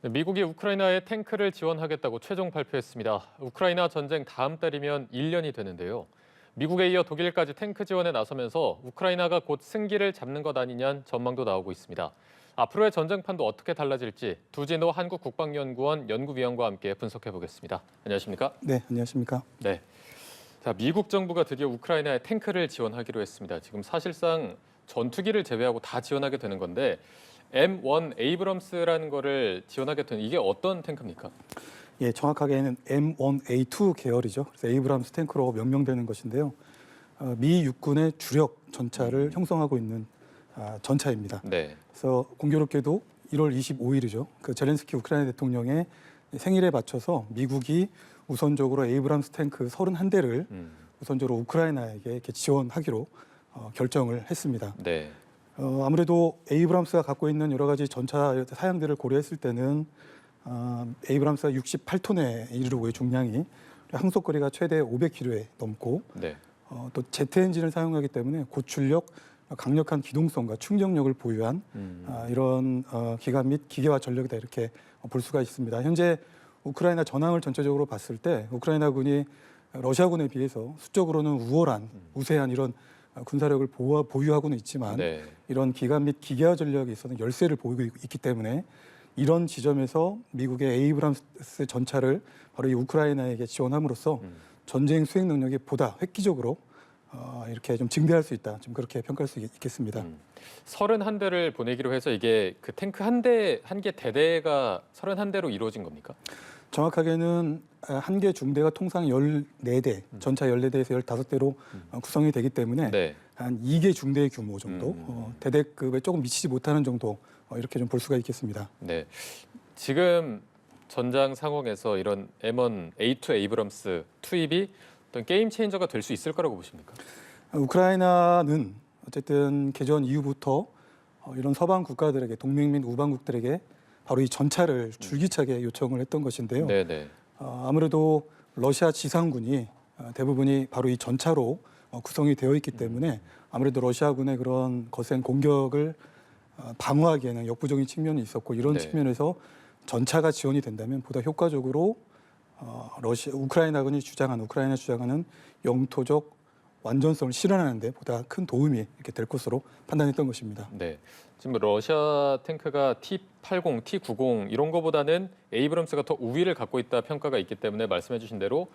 네, 미국이 우크라이나에 탱크를 지원하겠다고 최종 발표했습니다. 우크라이나 전쟁 다음 달이면 1년이 되는데요. 미국에 이어 독일까지 탱크 지원에 나서면서 우크라이나가 곧 승기를 잡는 것 아니냐는 전망도 나오고 있습니다. 앞으로의 전쟁판도 어떻게 달라질지 두진호 한국국방연구원 연구위원과 함께 분석해 보겠습니다. 안녕하십니까? 네, 안녕하십니까? 네. 자, 미국 정부가 드디어 우크라이나에 탱크를 지원하기로 했습니다. 지금 사실상 전투기를 제외하고 다 지원하게 되는 건데 M1 에이브럼스라는 거를 지원하게 된 이게 어떤 탱크입니까? 예, 정확하게는 M1A2 계열이죠. 그래서 에이브람스 탱크로 명명되는 것인데요. 미 육군의 주력 전차를 형성하고 있는 전차입니다. 네. 그래서 공교롭게도 1월 25일이죠. 그 젤렌스키 우크라이나 대통령의 생일에 맞춰서 미국이 우선적으로 에이브람스 탱크 31대를 우선적으로 우크라이나에게 이렇게 지원하기로 결정을 했습니다. 네. 아무래도 에이브람스가 갖고 있는 여러 가지 전차 사양들을 고려했을 때는 에이브람스가 68톤에 이르고의 중량이 항속거리가 최대 500km에 넘고 네. 또 제트 엔진을 사용하기 때문에 고출력, 강력한 기동성과 충격력을 보유한 이런 기관 및 기계화 전력이다 이렇게 볼 수가 있습니다. 현재 우크라이나 전황을 전체적으로 봤을 때 우크라이나군이 러시아군에 비해서 수적으로는 우월한 우세한 이런 군사력을 보유하고는 있지만 네. 이런 기관 및 기계화 전력에 있어서는 열세를 보이고 있기 때문에 이런 지점에서 미국의 에이브람스 전차를 바로 이 우크라이나에게 지원함으로써 전쟁 수행 능력이 보다 획기적으로 이렇게 좀 증대할 수 있다. 좀 그렇게 평가할 수 있겠습니다. 31대를 보내기로 해서 이게 그 탱크 한 개 대대가 31대로 이루어진 겁니까? 정확하게는 한 개 중대가 통상 14대, 전차 14대에서 15대로 구성이 되기 때문에 네. 한 2개 중대의 규모 정도, 대대급에 조금 미치지 못하는 정도 이렇게 좀 볼 수가 있겠습니다. 네. 지금 전장 상황에서 이런 M1A2 에이브럼스 투입이 어떤 게임 체인저가 될 수 있을 거라고 보십니까? 우크라이나는 어쨌든 개전 이후부터 이런 서방 국가들에게 동맹 및 우방국들에게 바로 이 전차를 줄기차게 요청을 했던 것인데요. 네네. 아무래도 러시아 지상군이 대부분이 바로 이 전차로 구성이 되어 있기 때문에 아무래도 러시아군의 그런 거센 공격을 방어하기에는 역부족인 측면이 있었고 이런 네. 측면에서 전차가 지원이 된다면 보다 효과적으로 우크라이나 주장하는 영토적 완전성을 실현하는데 보다 큰 도움이 이렇게 될 것으로 판단했던 것입니다. 네. 지금 러시아 탱크가 T-80, T-90 이런 거보다는 에이브럼스가 더 우위를 갖고 있다 평가가 있기 때문에 말씀해주신 대로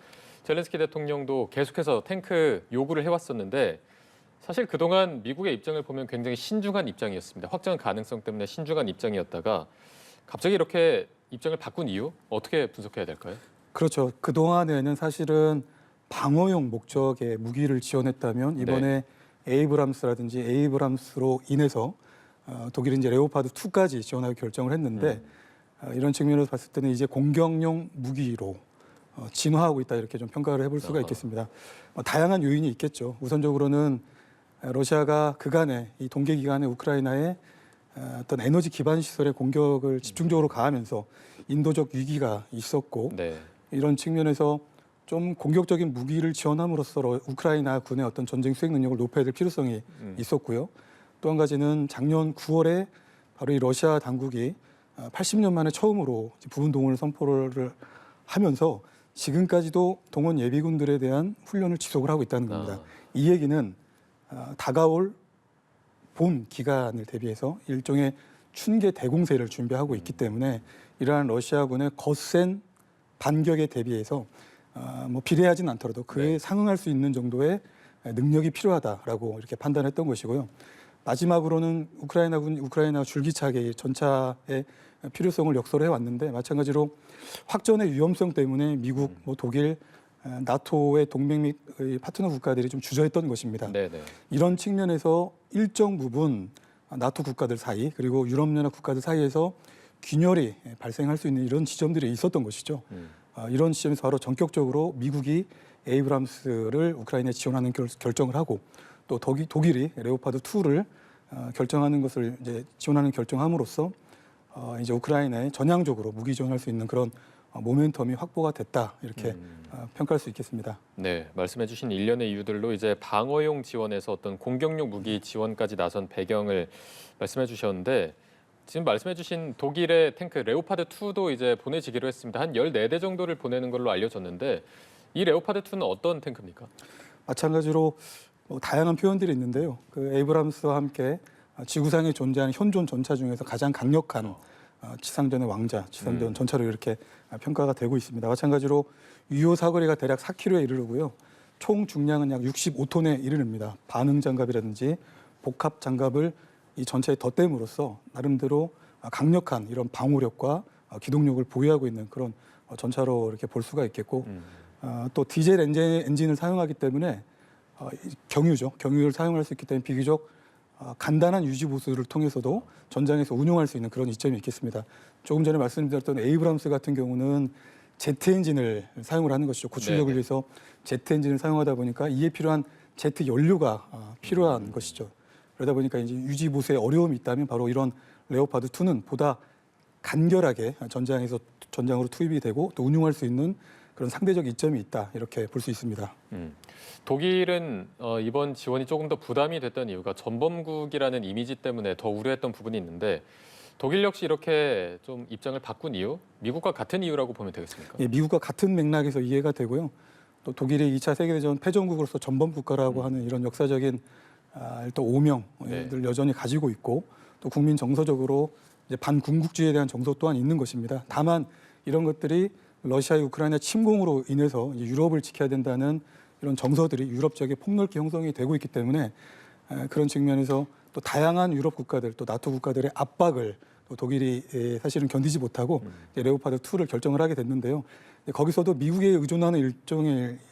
젤렌스키 대통령도 계속해서 탱크 요구를 해왔었는데 사실 그동안 미국의 입장을 보면 굉장히 신중한 입장이었습니다. 확장 가능성 때문에 신중한 입장이었다가 갑자기 이렇게 입장을 바꾼 이유 어떻게 분석해야 될까요? 그렇죠. 그동안에는 사실은 방어용 목적의 무기를 지원했다면 이번에 에이브람스라든지 에이브람스로 인해서 독일이 이제 레오파드 2까지 지원하기 결정을 했는데 이런 측면에서 봤을 때는 이제 공격용 무기로 진화하고 있다 이렇게 좀 평가를 해볼 수가 있겠습니다. 다양한 요인이 있겠죠. 우선적으로는 러시아가 그간에 이 동계 기간에 우크라이나에 어떤 에너지 기반 시설의 공격을 집중적으로 가하면서 인도적 위기가 있었고 네. 이런 측면에서 좀 공격적인 무기를 지원함으로써 우크라이나 군의 어떤 전쟁 수행 능력을 높여야 될 필요성이 있었고요. 또 한 가지는 작년 9월에 바로 이 러시아 당국이 80년 만에 처음으로 부분 동원을 선포를 하면서 지금까지도 동원 예비군들에 대한 훈련을 지속을 하고 있다는 겁니다. 이 얘기는 다가올 봄 기간을 대비해서 일종의 춘계 대공세를 준비하고 있기 때문에 이러한 러시아군의 거센 반격에 대비해서 뭐 비례하진 않더라도 그에 상응할 수 있는 정도의 능력이 필요하다라고 이렇게 판단했던 것이고요. 마지막으로는 우크라이나 줄기차게 전차의 필요성을 역설해 왔는데 마찬가지로 확전의 위험성 때문에 미국, 뭐 독일, 나토의 동맹 및 파트너 국가들이 좀 주저했던 것입니다. 네네. 이런 측면에서 일정 부분 나토 국가들 사이 그리고 유럽연합 국가들 사이에서 균열이 발생할 수 있는 이런 지점들이 있었던 것이죠. 이런 지점에서 바로 전격적으로 미국이 에이브람스를 우크라이나에 지원하는 결정을 하고 또 독일이 레오파드 2를 결정하는 것을 이제 지원하는 결정함으로써 이제 우크라이나에 전향적으로 무기 지원할 수 있는 그런 모멘텀이 확보가 됐다 이렇게 평가할 수 있겠습니다. 네, 말씀해주신 일련의 이유들로 이제 방어용 지원에서 어떤 공격용 무기 지원까지 나선 배경을 말씀해주셨는데 지금 말씀해주신 독일의 탱크 레오파드 2도 이제 보내지기로 했습니다. 한 14대 정도를 보내는 걸로 알려졌는데 이 레오파드 2는 어떤 탱크입니까? 마찬가지로 다양한 표현들이 있는데요. 그 에이브람스와 함께 지구상에 존재하는 현존 전차 중에서 가장 강력한 지상전의 왕자, 지상전 전차로 이렇게 평가가 되고 있습니다. 마찬가지로 유효 사거리가 대략 4km에 이르르고요. 총 중량은 약 65톤에 이르릅니다. 반응 장갑이라든지 복합 장갑을 이 전차에 덧댐으로써 나름대로 강력한 이런 방호력과 기동력을 보유하고 있는 그런 전차로 이렇게 볼 수가 있겠고 또 디젤 엔진을 사용하기 때문에 경유를 사용할 수 있기 때문에 비교적 간단한 유지 보수를 통해서도 전장에서 운용할 수 있는 그런 이점이 있겠습니다. 조금 전에 말씀드렸던 에이브람스 같은 경우는 제트 엔진을 사용을 하는 것이죠. 고출력을 네네. 위해서 제트 엔진을 사용하다 보니까 이에 필요한 제트 연료가 필요한 것이죠. 그러다 보니까 이제 유지 보수에 어려움이 있다면 바로 이런 레오파드 2는 보다 간결하게 전장으로 투입이 되고 또 운용할 수 있는 그런 상대적 이점이 있다 이렇게 볼 수 있습니다. 독일은 이번 지원이 조금 더 부담이 됐던 이유가 전범국이라는 이미지 때문에 더 우려했던 부분이 있는데 독일 역시 이렇게 좀 입장을 바꾼 이유, 미국과 같은 이유라고 보면 되겠습니까? 예, 미국과 같은 맥락에서 이해가 되고요. 또 독일이 2차 세계대전 패전국으로서 전범 국가라고 하는 이런 역사적인 일단 오명을 네. 여전히 가지고 있고 또 국민 정서적으로 이제 반군국주의에 대한 정서 또한 있는 것입니다. 다만 이런 것들이 러시아의 우크라이나 침공으로 인해서 이제 유럽을 지켜야 된다는 이런 정서들이 유럽 지역에 폭넓게 형성이 되고 있기 때문에 그런 측면에서 또 다양한 유럽 국가들 또 나토 국가들의 압박을 또 독일이 사실은 견디지 못하고 레오파드 2를 결정을 하게 됐는데요. 거기서도 미국에 의존하는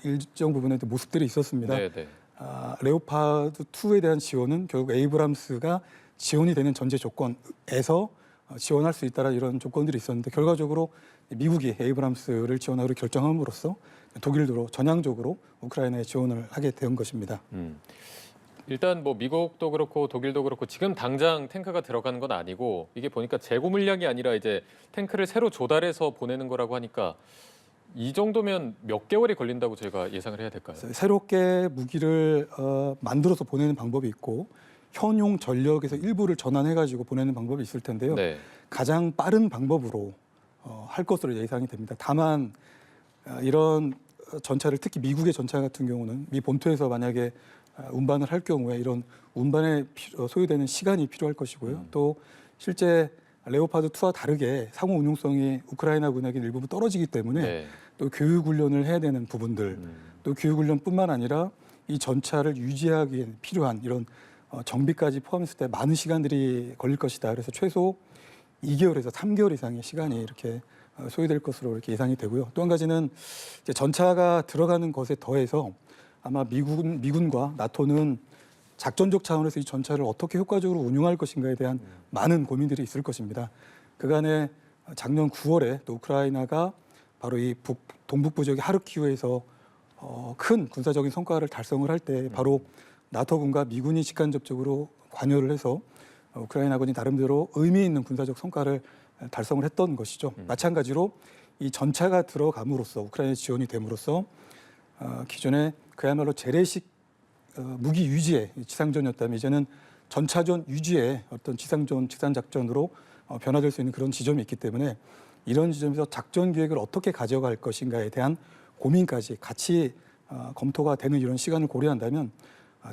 일정 부분의 모습들이 있었습니다. 네, 네. 레오파드 2에 대한 지원은 결국 에이브람스가 지원이 되는 전제 조건에서 지원할 수 있다는 이런 조건들이 있었는데 결과적으로 미국이 에이브람스를 지원하기로 결정함으로써 독일도 전향적으로 우크라이나에 지원을 하게 된 것입니다. 일단 뭐 미국도 그렇고 독일도 그렇고 지금 당장 탱크가 들어가는 건 아니고 이게 보니까 재고 물량이 아니라 이제 탱크를 새로 조달해서 보내는 거라고 하니까 이 정도면 몇 개월이 걸린다고 저희가 예상을 해야 될까요? 새롭게 무기를 만들어서 보내는 방법이 있고 현용 전력에서 일부를 전환해가지고 보내는 방법이 있을 텐데요. 네. 가장 빠른 방법으로 할 것으로 예상이 됩니다. 다만 이런 전차를 특히 미국의 전차 같은 경우는 미 본토에서 만약에 운반을 할 경우에 이런 운반에 소요되는 시간이 필요할 것이고요. 또 실제 레오파드 2와 다르게 상호 운용성이 우크라이나군에게 일부분 떨어지기 때문에 네. 또 교육 훈련을 해야 되는 부분들, 또 교육 훈련뿐만 아니라 이 전차를 유지하기 위해 필요한 이런 정비까지 포함했을 때 많은 시간들이 걸릴 것이다. 그래서 최소 2개월에서 3개월 이상의 시간이 이렇게 소요될 것으로 이렇게 예상이 되고요. 또 한 가지는 이제 전차가 들어가는 것에 더해서 아마 미군과 나토는 작전적 차원에서 이 전차를 어떻게 효과적으로 운용할 것인가에 대한 많은 고민들이 있을 것입니다. 그간에 작년 9월에 또 우크라이나가 바로 이 동북부 지역의 하르키우에서 큰 군사적인 성과를 달성을 할 때 바로 나토군과 미군이 직간접적으로 관여를 해서 우크라이나군이 나름대로 의미 있는 군사적 성과를 달성을 했던 것이죠. 마찬가지로 이 전차가 들어감으로써 우크라이나 지원이 됨으로써 기존에 그야말로 재래식 무기 유지의 지상전이었다면 이제는 전차전 유지의 어떤 지상전, 지상작전으로 변화될 수 있는 그런 지점이 있기 때문에 이런 지점에서 작전 기획을 어떻게 가져갈 것인가에 대한 고민까지 같이 검토가 되는 이런 시간을 고려한다면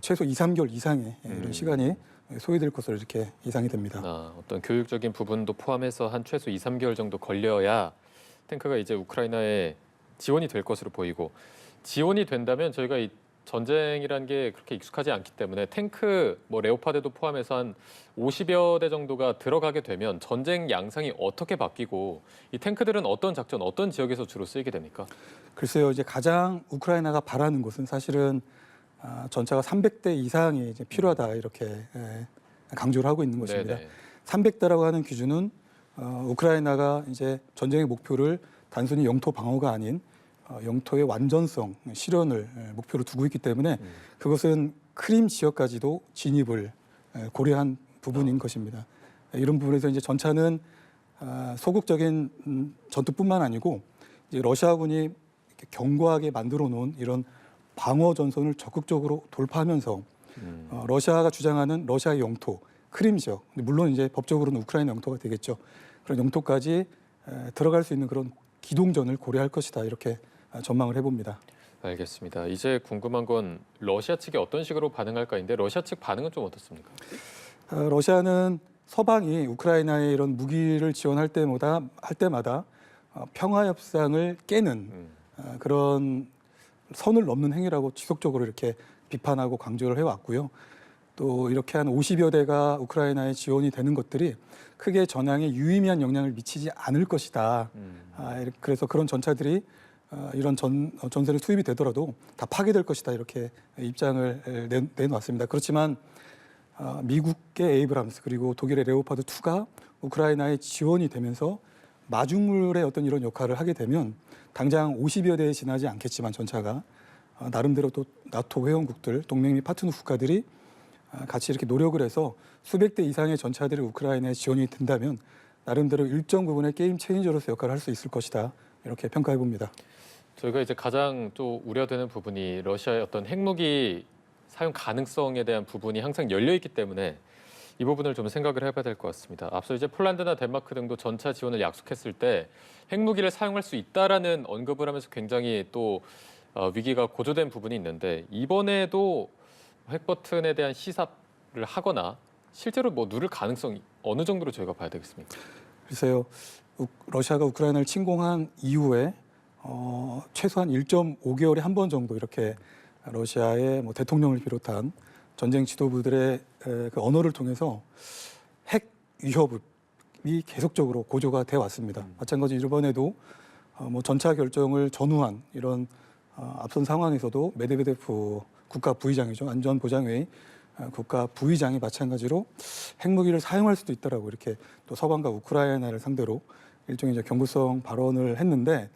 최소 2, 3개월 이상의 이런 시간이 소요될 것으로 이렇게 예상이 됩니다. 어떤 교육적인 부분도 포함해서 한 최소 2, 3개월 정도 걸려야 탱크가 이제 우크라이나에 지원이 될 것으로 보이고 지원이 된다면 저희가 이 전쟁이라는 게 그렇게 익숙하지 않기 때문에 탱크 뭐 레오파드도 포함해서 한 50여 대 정도가 들어가게 되면 전쟁 양상이 어떻게 바뀌고 이 탱크들은 어떤 작전, 어떤 지역에서 주로 쓰이게 됩니까? 글쎄요, 이제 가장 우크라이나가 바라는 것은 사실은 전차가 300대 이상이 이제 필요하다 이렇게 강조를 하고 있는 것입니다. 네네. 300대라고 하는 기준은 우크라이나가 이제 전쟁의 목표를 단순히 영토 방어가 아닌 영토의 완전성 실현을 목표로 두고 있기 때문에 그것은 크림 지역까지도 진입을 고려한 부분인 것입니다. 이런 부분에서 이제 전차는 소극적인 전투뿐만 아니고 이제 러시아군이 이렇게 견고하게 만들어 놓은 이런 방어 전선을 적극적으로 돌파하면서 러시아가 주장하는 러시아의 영토 크림 지역, 물론 이제 법적으로는 우크라이나 영토가 되겠죠. 그런 영토까지 들어갈 수 있는 그런 기동전을 고려할 것이다 이렇게 전망을 해봅니다. 알겠습니다. 이제 궁금한 건 러시아 측이 어떤 식으로 반응할까인데 러시아 측 반응은 좀 어떻습니까? 러시아는 서방이 우크라이나에 이런 무기를 지원할 때마다 평화 협상을 깨는 그런 선을 넘는 행위라고 지속적으로 이렇게 비판하고 강조를 해왔고요. 또 이렇게 한 50여 대가 우크라이나에 지원이 되는 것들이 크게 전황에 유의미한 영향을 미치지 않을 것이다. 그래서 그런 전차들이 이런 전선에 투입이 되더라도 다 파괴될 것이다. 이렇게 입장을 내놓았습니다. 그렇지만 미국의 에이브람스 그리고 독일의 레오파드 2가 우크라이나에 지원이 되면서 마중물의 어떤 이런 역할을 하게 되면 당장 50여 대에 지나지 않겠지만 전차가 나름대로 또 나토 회원국들, 동맹 및 파트너 국가들이 같이 이렇게 노력을 해서 수백 대 이상의 전차들이 우크라이나에 지원이 된다면 나름대로 일정 부분의 게임 체인저로서 역할을 할 수 있을 것이다. 이렇게 평가해 봅니다. 저희가 이제 가장 또 우려되는 부분이 러시아의 어떤 핵무기 사용 가능성에 대한 부분이 항상 열려 있기 때문에 이 부분을 좀 생각을 해봐야 될 것 같습니다. 앞서 이제 폴란드나 덴마크 등도 전차 지원을 약속했을 때 핵무기를 사용할 수 있다라는 언급을 하면서 굉장히 또 위기가 고조된 부분이 있는데 이번에도 핵 버튼에 대한 시사를 하거나 실제로 뭐 누를 가능성이 어느 정도로 저희가 봐야 되겠습니까? 글쎄요, 러시아가 우크라이나를 침공한 이후에 최소한 1.5개월에 한 번 정도 이렇게 러시아의 뭐 대통령을 비롯한 전쟁 지도부들의 그 언어를 통해서 핵 위협이 계속적으로 고조가 돼 왔습니다. 마찬가지 이번에도 뭐 전차 결정을 전후한 이런 앞선 상황에서도 메드베데프 국가 부의장이죠. 안전보장회의 국가 부의장이 마찬가지로 핵무기를 사용할 수도 있다라고 이렇게 또 서방과 우크라이나를 상대로 일종의 이제 경고성 발언을 했는데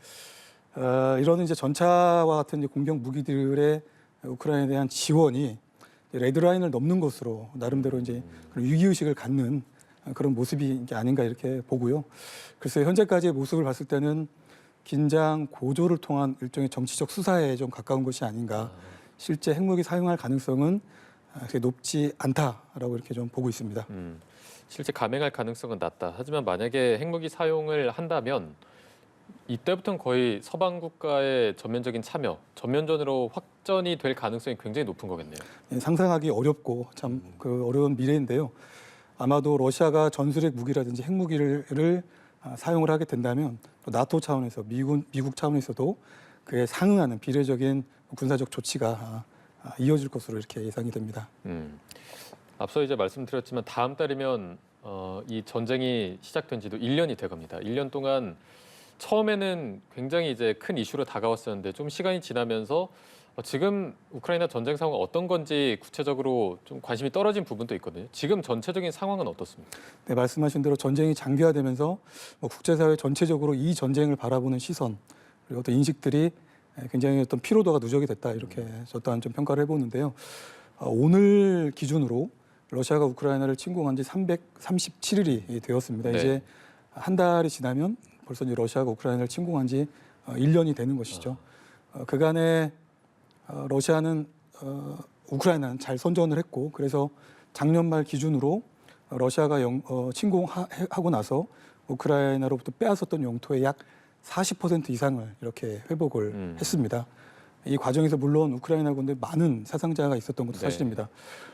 이런 이제 전차와 같은 이제 공격 무기들의 우크라이나에 대한 지원이 레드라인을 넘는 것으로 나름대로 이제 그런 위기의식을 갖는 그런 모습이 아닌가 이렇게 보고요. 글쎄 현재까지의 모습을 봤을 때는 긴장 고조를 통한 일종의 정치적 수사에 좀 가까운 것이 아닌가. 실제 핵무기 사용할 가능성은 그렇게 높지 않다라고 이렇게 좀 보고 있습니다. 실제 감행할 가능성은 낮다. 하지만 만약에 핵무기 사용을 한다면 이때부터는 거의 서방 국가의 전면적인 참여, 전면전으로 확전이 될 가능성이 굉장히 높은 거겠네요. 예, 상상하기 어렵고 참 그 어려운 미래인데요. 아마도 러시아가 전술핵 무기라든지 핵무기를 사용을 하게 된다면 또 나토 차원에서 미국 차원에서도 그에 상응하는 비례적인 군사적 조치가 이어질 것으로 이렇게 예상이 됩니다. 앞서 이제 말씀드렸지만 다음 달이면 이 전쟁이 시작된 지도 1년이 돼갑니다. 1년 동안 처음에는 굉장히 이제 큰 이슈로 다가왔었는데 좀 시간이 지나면서 지금 우크라이나 전쟁 상황은 어떤 건지 구체적으로 좀 관심이 떨어진 부분도 있거든요. 지금 전체적인 상황은 어떻습니까? 네, 말씀하신 대로 전쟁이 장기화되면서 뭐 국제사회 전체적으로 이 전쟁을 바라보는 시선 그리고 어떤 인식들이 굉장히 어떤 피로도가 누적이 됐다 이렇게 저 또한 좀 평가를 해보는데요. 오늘 기준으로 러시아가 우크라이나를 침공한 지 337일이 되었습니다. 네. 이제 한 달이 지나면 벌써 이제 러시아가 우크라이나를 침공한 지 1년이 되는 것이죠. 그간에 러시아는 우크라이나는 잘 선전을 했고 그래서 작년 말 기준으로 러시아가 침공하고 나서 우크라이나로부터 빼앗았던 영토의 약 40% 이상을 이렇게 회복을 했습니다. 이 과정에서 물론 우크라이나 군대 많은 사상자가 있었던 것도 사실입니다.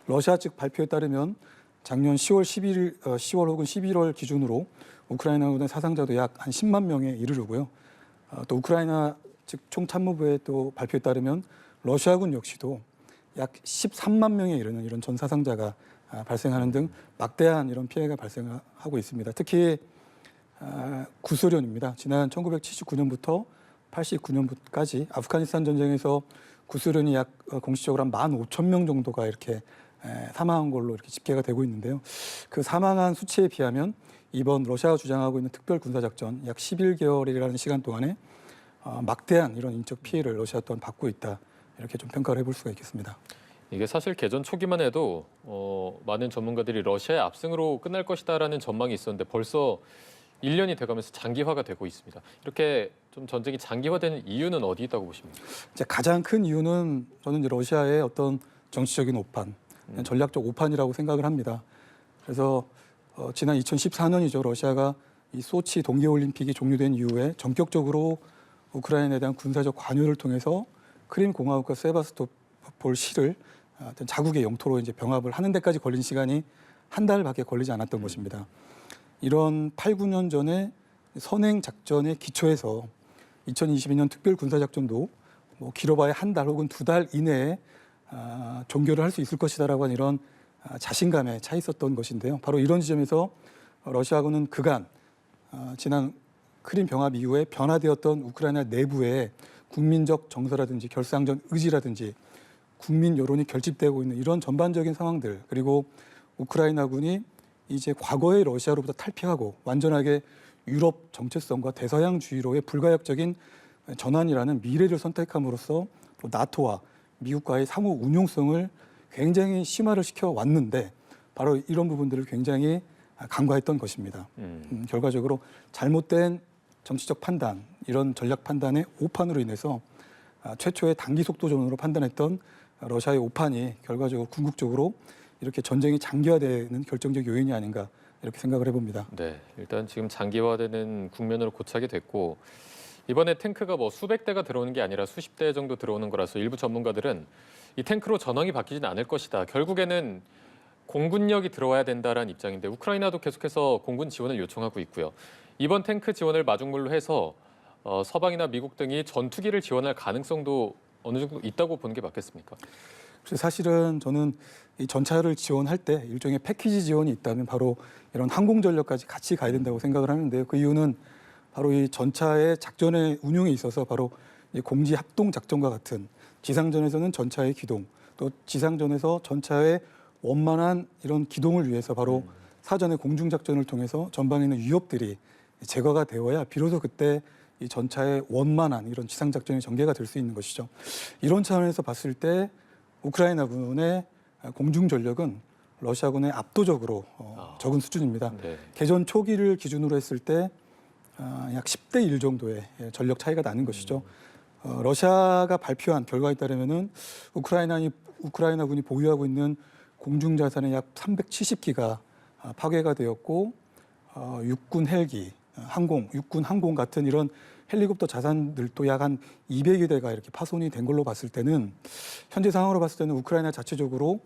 러시아 측 발표에 따르면 작년 10월 혹은 11월 기준으로 우크라이나 군대 사상자도 약 한 10만 명에 이르르고요. 또 우크라이나 측 총참모부의 또 발표에 따르면 러시아군 역시도 약 13만 명에 이르는 이런 전 사상자가 발생하는 등 막대한 이런 피해가 발생하고 있습니다. 특히 구소련입니다. 지난 1979년부터 89년까지 아프가니스탄 전쟁에서 구소련이 약 공식적으로 한 15,000명 정도가 이렇게 사망한 걸로 이렇게 집계가 되고 있는데요. 그 사망한 수치에 비하면 이번 러시아가 주장하고 있는 특별 군사작전 약 11개월이라는 시간 동안에 막대한 이런 인적 피해를 러시아 또한 받고 있다. 이렇게 좀 평가를 해볼 수가 있겠습니다. 이게 사실 개전 초기만 해도 많은 전문가들이 러시아의 압승으로 끝날 것이다라는 전망이 있었는데 벌써 1년이 돼가면서 장기화가 되고 있습니다. 이렇게 좀 전쟁이 장기화되는 이유는 어디 있다고 보십니까? 이제 가장 큰 이유는 저는 이제 러시아의 어떤 정치적인 오판, 전략적 오판이라고 생각을 합니다. 그래서 지난 2014년이죠. 러시아가 이 소치 동계올림픽이 종료된 이후에 전격적으로 우크라이나에 대한 군사적 관여를 통해서 크림 공화국과 세바스토폴 시를 어떤 자국의 영토로 이제 병합을 하는 데까지 걸린 시간이 한 달밖에 걸리지 않았던 것입니다. 이런 8, 9년 전에 선행 작전의 기초에서 2022년 특별 군사 작전도 뭐 길어봐야 한 달 혹은 두 달 이내에 종결을 할 수 있을 것이다라고 하는 이런 자신감에 차 있었던 것인데요. 바로 이런 지점에서 러시아군은 그간 지난 크림 병합 이후에 변화되었던 우크라이나 내부의 국민적 정서라든지 결사항전 의지라든지 국민 여론이 결집되고 있는 이런 전반적인 상황들, 그리고 우크라이나군이 이제 과거의 러시아로부터 탈피하고 완전하게 유럽 정체성과 대서양주의로의 불가역적인 전환이라는 미래를 선택함으로써 또 나토와 미국과의 상호 운용성을 굉장히 심화를 시켜 왔는데 바로 이런 부분들을 굉장히 간과했던 것입니다. 결과적으로 잘못된 정치적 판단, 이런 전략 판단의 오판으로 인해서 최초의 단기 속도전으로 판단했던 러시아의 오판이 결과적으로 궁극적으로 이렇게 전쟁이 장기화되는 결정적 요인이 아닌가 이렇게 생각을 해봅니다. 네, 일단 지금 장기화되는 국면으로 고착이 됐고 이번에 탱크가 뭐 수백 대가 들어오는 게 아니라 수십 대 정도 들어오는 거라서 일부 전문가들은 이 탱크로 전황이 바뀌지는 않을 것이다. 결국에는 공군력이 들어와야 된다라는 입장인데 우크라이나도 계속해서 공군 지원을 요청하고 있고요. 이번 탱크 지원을 마중물로 해서 서방이나 미국 등이 전투기를 지원할 가능성도 어느 정도 있다고 보는 게 맞겠습니까? 사실은 저는 이 전차를 지원할 때 일종의 패키지 지원이 있다면 바로 이런 항공전력까지 같이 가야 된다고 생각을 하는데요. 그 이유는 바로 이 전차의 작전의 운용에 있어서 바로 이 공지 합동 작전과 같은 지상전에서는 전차의 기동, 또 지상전에서 전차의 원만한 이런 기동을 위해서 바로 사전의 공중작전을 통해서 전방에 있는 위협들이 제거가 되어야 비로소 그때 이 전차의 원만한 이런 지상작전이 전개가 될 수 있는 것이죠. 이런 차원에서 봤을 때 우크라이나군의 공중전력은 러시아군의 압도적으로 적은 수준입니다. 네. 개전 초기를 기준으로 했을 때 약 10대 1 정도의 전력 차이가 나는 것이죠. 러시아가 발표한 결과에 따르면은 우크라이나군이 보유하고 있는 공중 자산의 약 370기가 파괴가 되었고 육군 헬기, 육군 항공 같은 이런 헬리콥터 자산들도 약 한 200여 대가 이렇게 파손이 된 걸로 봤을 때는 현재 상황으로 봤을 때는 우크라이나 자체적으로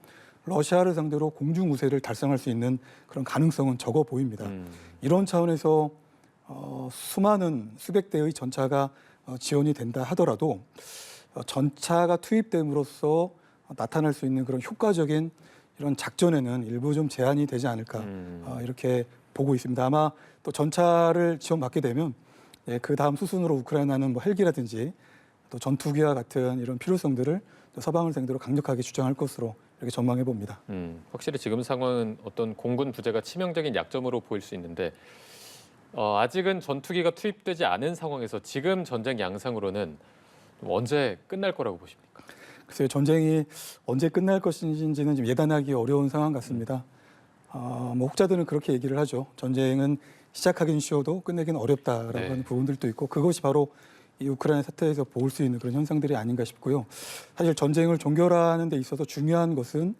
러시아를 상대로 공중 우세를 달성할 수 있는 그런 가능성은 적어 보입니다. 이런 차원에서 수많은 수백 대의 전차가 지원이 된다 하더라도 전차가 투입됨으로써 나타날 수 있는 그런 효과적인 이런 작전에는 일부 좀 제한이 되지 않을까 이렇게 보고 있습니다. 아마 또 전차를 지원받게 되면 그 다음 수순으로 우크라이나는 뭐 헬기라든지 또 전투기와 같은 이런 필요성들을 서방을 상대로 강력하게 주장할 것으로 이렇게 전망해 봅니다. 확실히 지금 상황은 어떤 공군 부재가 치명적인 약점으로 보일 수 있는데 아직은 전투기가 투입되지 않은 상황에서 지금 전쟁 양상으로는 언제 끝날 거라고 보십니까? 글쎄요, 전쟁이 언제 끝날 것인지는 지금 예단하기 어려운 상황 같습니다. 뭐 혹자들은 그렇게 얘기를 하죠. 전쟁은 시작하기는 쉬워도 끝내기는 어렵다라고 네. 하는 부분들도 있고 그것이 바로 이 우크라이나 사태에서 볼 수 있는 그런 현상들이 아닌가 싶고요. 사실 전쟁을 종결하는 데 있어서 중요한 것은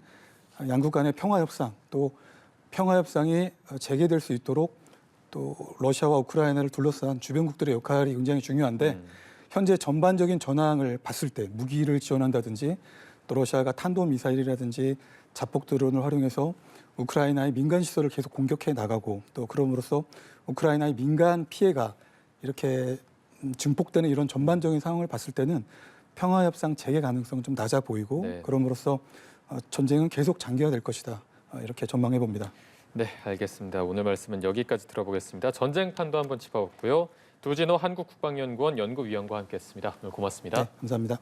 양국 간의 평화 협상, 또 평화 협상이 재개될 수 있도록 또 러시아와 우크라이나를 둘러싼 주변국들의 역할이 굉장히 중요한데 현재 전반적인 전황을 봤을 때 무기를 지원한다든지 또 러시아가 탄도미사일이라든지 자폭 드론을 활용해서 우크라이나의 민간 시설을 계속 공격해 나가고 또 그럼으로써 우크라이나의 민간 피해가 이렇게 증폭되는 이런 전반적인 상황을 봤을 때는 평화협상 재개 가능성은 좀 낮아 보이고 네. 그럼으로써 전쟁은 계속 장기화될 것이다 이렇게 전망해 봅니다. 네, 알겠습니다. 오늘 말씀은 여기까지 들어보겠습니다. 전쟁판도 한번 짚어봤고요. 두진호 한국국방연구원 연구위원과 함께했습니다. 오늘 고맙습니다. 네, 감사합니다.